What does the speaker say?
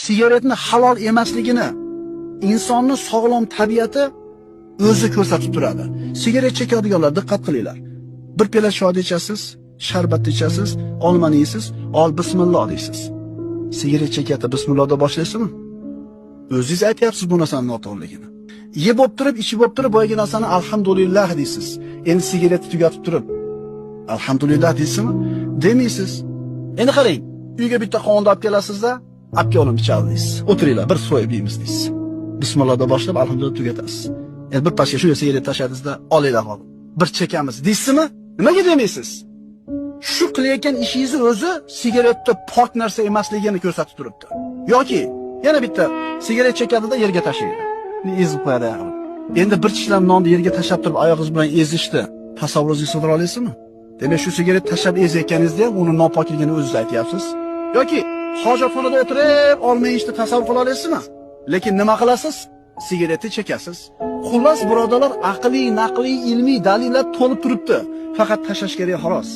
sigaretni halol emasligini insonning sog'lom tabiati o'zi ko'rsatib turadi. Sigaret chekadiganlar diqqat qilinglar. Bir piyola choy ichasiz, sharbat ichasiz, olmani yeysiz, bismillah deysiz. Sigaret chekayotib bismillahda boshlaysizmi? O'zingiz aytyapsiz bu narsaning noto'g'riligini. Yeb bo'lib turib, ichib bo'lib turib, boyagi narsani alhamdulillah deysiz. Endi sigaretni tugatib turib, alhamdulillah deysizmi? Demaysiz. Endi qarang, uyga bitta qonni olib kelasizda, apga olib ichadi deysiz. O'tiringlar, bir so'yib yeymiz deysiz. Bismillahda boshlab alhamdulillah tugatasiz. Endi bir pashga shu sigaret tashladingizda, olinglar hozir. Bir chekamiz deysizmi? Nimaga demaysiz? Shu qilayotgan ishingizni o'zi sigaretda pok narsa emasligini ko'rsatib turibdi. Yoki yana bitta sigaret chekadida yerga tashlaydi. Ezib qo'yadi. Endi bir tishlam nonni yerga tashlab turib oyog'ingiz bilan ezishdi. Tasavvuringizni sig'dira olasizmi? Demak, shu sigaret tashlab ezayotganingizda ham uni nopokligini o'zingiz aytyapsiz. Yoki hojatxonada o'tirib olmayishni tasavvur qila olasizmi? Lekin nima qilasiz? Sigaretni chekasiz. Xullas, birodalar, aqliy, naqliy, ilmiy dalillar to'lib turibdi. Faqat tashlash kerak xolos.